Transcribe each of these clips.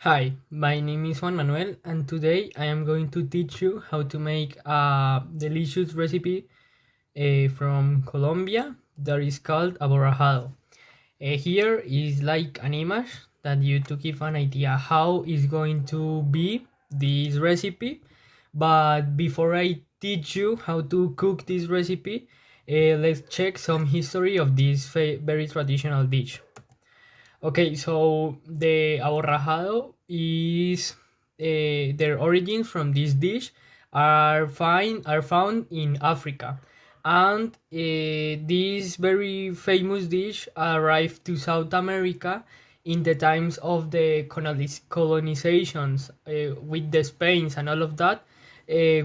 Hi, my name is Juan Manuel, and today I am going to teach you how to make a delicious recipe from Colombia that is called Aborrajado. Here is like an image that you to give an idea how is going to be this recipe. But before I teach you how to cook this recipe, let's check some history of this very traditional dish. Okay, so the aborrajado is their origins from this dish are found in Africa, and this very famous dish arrived to South America in the times of the colonizations with the Spains and all of that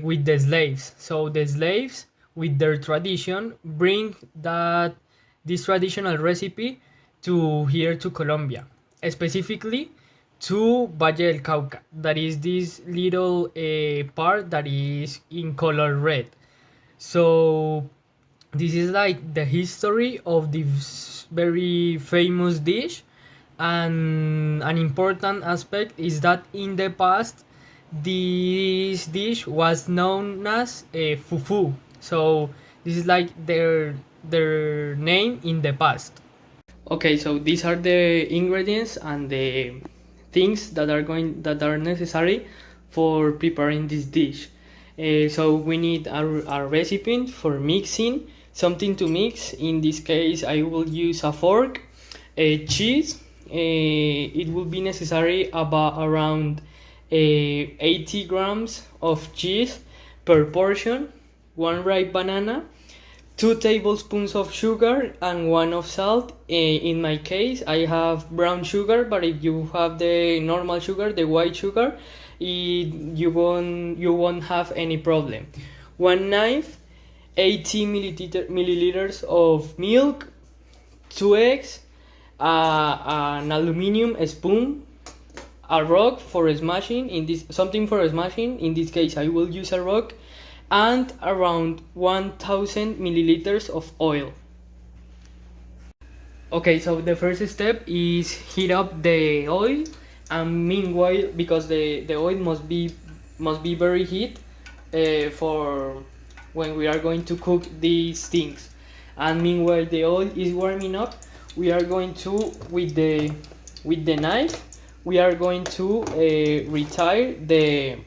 with the slaves. So the slaves, with their tradition, bring that this traditional recipe to here to Colombia, specifically to Valle del Cauca. That is this little part that is in color red. So this is like the history of this very famous dish, and an important aspect is that in the past this dish was known as fufu. So this is like their name in the past. Okay, so these are the ingredients and the things that are necessary for preparing this dish. So we need a recipe for mixing, something to mix. In this case, I will use a fork, a cheese. It will be necessary about around 80 grams of cheese per portion, one ripe banana, 2 tablespoons of sugar and one of salt. In my case, I have brown sugar, but if you have the normal sugar, the white sugar, you won't have any problem. One knife, 80 milliliters of milk, 2 eggs, an aluminium spoon, a rock for smashing. In this something for smashing. In this case, I will use a rock, and around 1000 milliliters of oil. Okay, so the first step is heat up the oil, and meanwhile, because the oil must be very heat for when we are going to cook these things. And meanwhile the oil is warming up, we are going to with the knife we are going to retire the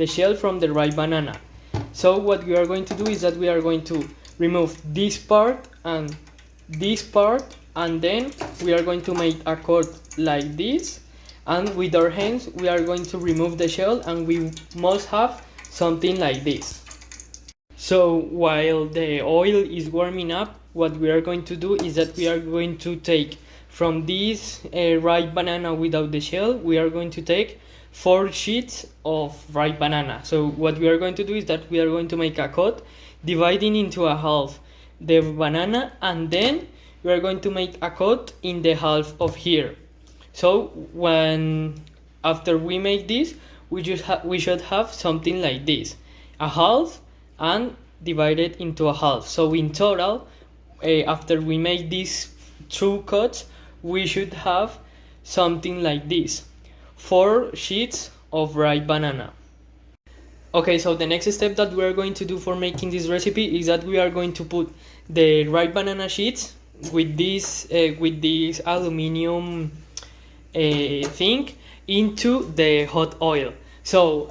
shell from the ripe banana. So what we are going to do is that we are going to remove this part and this part, and then we are going to make a cut like this, and with our hands we are going to remove the shell, and we must have something like this. So while the oil is warming up, what we are going to do is that we are going to take from this ripe banana without the shell, we are going to take 4 sheets of ripe banana. So what we are going to do is that we are going to make a cut, dividing into a half the banana, and then we are going to make a cut in the half of here. So when after we make this, we should have something like this, a half and divided into a half. So in total, after we make these 2 cuts, we should have something like this, 4 sheets of ripe banana. Okay, so the next step that we are going to do for making this recipe is that we are going to put the ripe banana sheets with this aluminium thing into the hot oil. So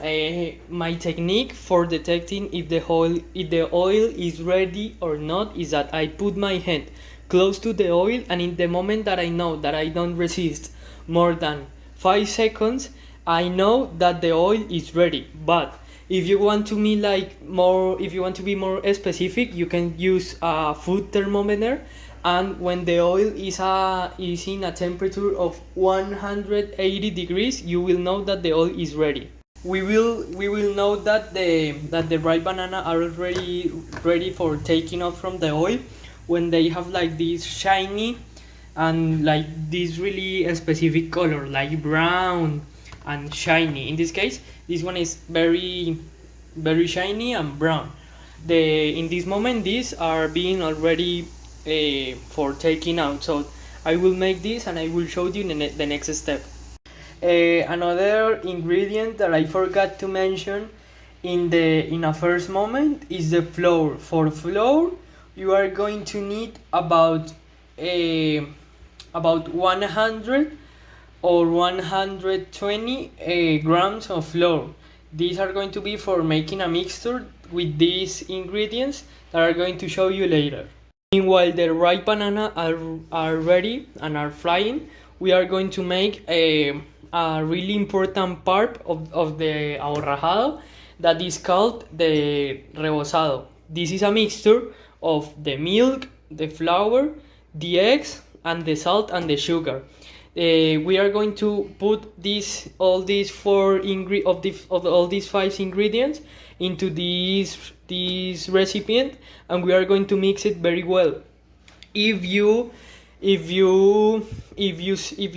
my technique for detecting if the oil is ready or not is that I put my hand close to the oil, and in the moment that I know that I don't resist more than 5 seconds, I know that the oil is ready. But if you want to be more specific, you can use a food thermometer, and when the oil is in a temperature of 180 degrees, you will know that the oil is ready. We will know that the ripe banana are already ready for taking off from the oil when they have like this shiny and like this really specific color, like brown and shiny. In this case, this one is very very shiny and brown. In this moment, these are being already for taking out. So I will make this and I will show you the next step. Another ingredient that I forgot to mention in a first moment is the flour. For flour, you are going to need about 100 or 120 grams of flour. These are going to be for making a mixture with these ingredients that are going to show you later. Meanwhile, the ripe banana are ready and are frying. We are going to make a really important part of the aborrajado that is called the rebozado. This is a mixture of the milk, the flour, the eggs, and the salt and the sugar. We are going to put all these all these five ingredients into this recipient, and we are going to mix it very well. If you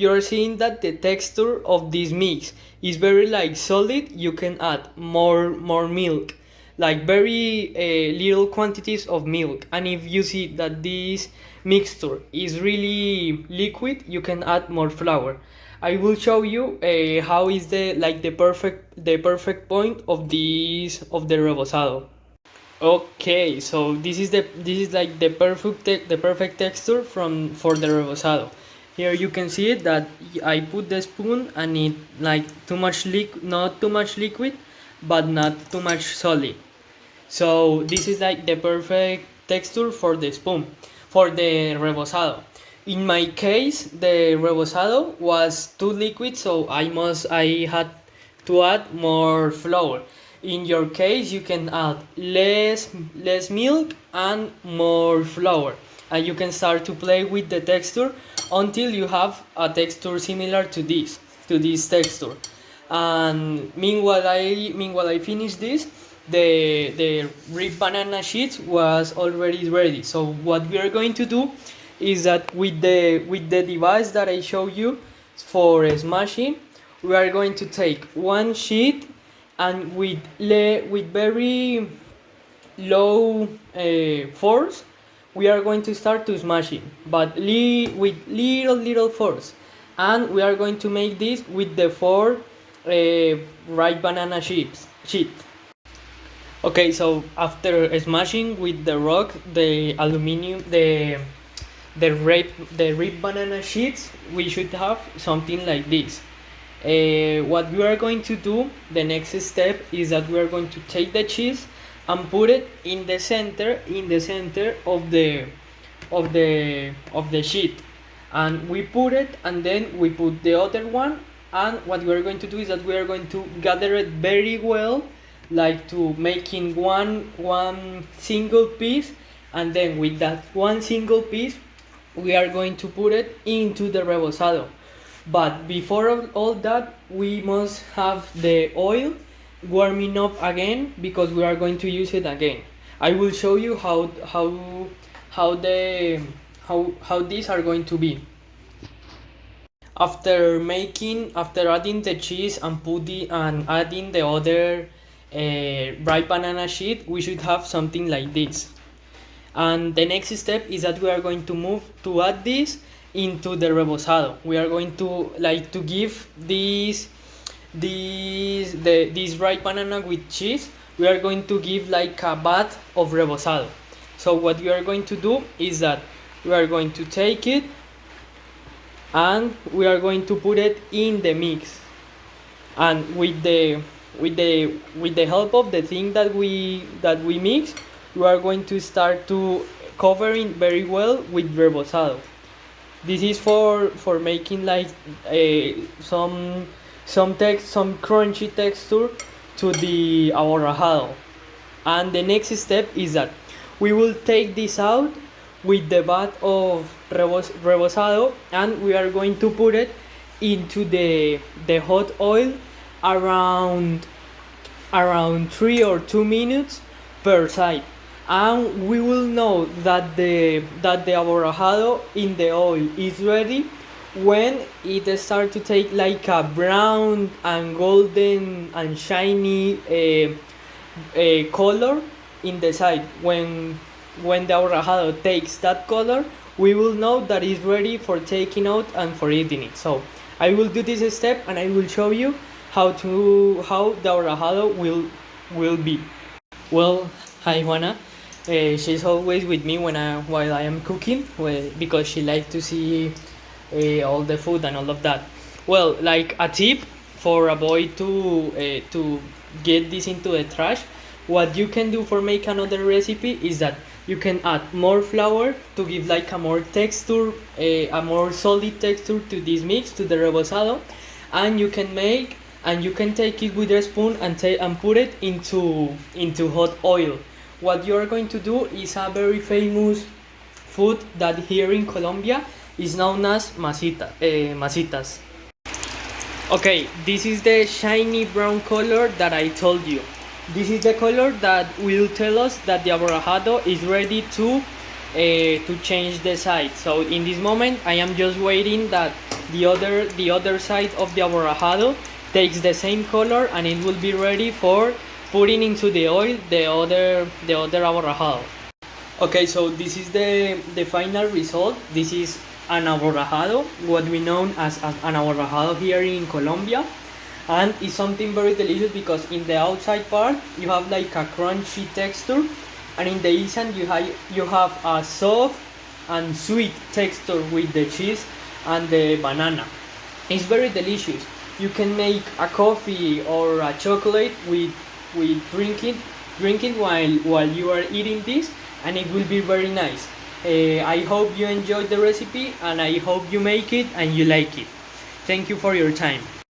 are seeing that the texture of this mix is very like solid, you can add more milk, like very little quantities of milk. And if you see that this mixture is really liquid, you can add more flour. I will show you how is the perfect point of the rebozado. Okay, so this is like the perfect texture for the rebozado. Here you can see it that I put the spoon and it like not too much liquid, but not too much solid. So this is like the perfect texture for the spoon, for the rebozado. In my case, the rebozado was too liquid, so I had to add more flour. In your case, you can add less milk and more flour, and you can start to play with the texture until you have a texture similar to this texture. And meanwhile I finish this, the ripe banana sheet was already ready. So what we are going to do is that with the device that I show you for smashing, we are going to take one sheet and with very low force we are going to start to smashing, but with little force, and we are going to make this with the four ripe banana sheet. Okay, so after smashing with the rock the aluminum the ripe banana sheets, we should have something like this. What we are going to do, the next step is that we are going to take the cheese and put it in the center of the sheet, and we put it, and then we put the other one, and what we are going to do is that we are going to gather it very well, like to making one single piece, and then with that one single piece we are going to put it into the rebozado. But before all that, we must have the oil warming up again because we are going to use it again. I will show you how these are going to be. After adding the cheese and adding the other ripe banana sheet, we should have something like this. And the next step is that we are going to add this into the rebozado. We are going to give this ripe banana with cheese. We are going to give like a bath of rebozado. So what we are going to do is that we are going to take it and we are going to put it in the mix. And with the help of the thing that we mix, we are going to start to covering very well with rebozado. This is for making like some crunchy texture to the aborrajado. And the next step is that we will take this out with the bath of rebozado, and we are going to put it into the hot oil around 3 or 2 minutes per side. And we will know that the aborrajado in the oil is ready when it starts to take like a brown and golden and shiny color in the side. When the aborrajado takes that color, we will know that it's ready for taking out and for eating it. So I will do this step and I will show you how the aborrajado will be. Well, hi Juana. She's always with me while I am cooking, because she likes to see all the food and all of that. Well, like a tip for avoid to get this into the trash, what you can do for make another recipe is that you can add more flour to give like a more texture, a more solid texture to this mix, to the rebozado, and you can take it with a spoon and put it into hot oil. What you are going to do is a very famous food that here in Colombia is known as masitas. Okay, this is the shiny brown color that I told you. This is the color that will tell us that the aborrajado is ready to change the side. So in this moment, I am just waiting that the other side of the aborrajado takes the same color and it will be ready for putting into the oil the other aborrajado. Okay, so this is the final result. This is an aborrajado, what we know as an aborrajado here in Colombia, and it's something very delicious because in the outside part you have like a crunchy texture, and in the inside you have a soft and sweet texture with the cheese and the banana. It's very delicious. You can make a coffee or a chocolate with drinking while you are eating this, and it will be very nice. I hope you enjoyed the recipe and I hope you make it and you like it. Thank you for your time.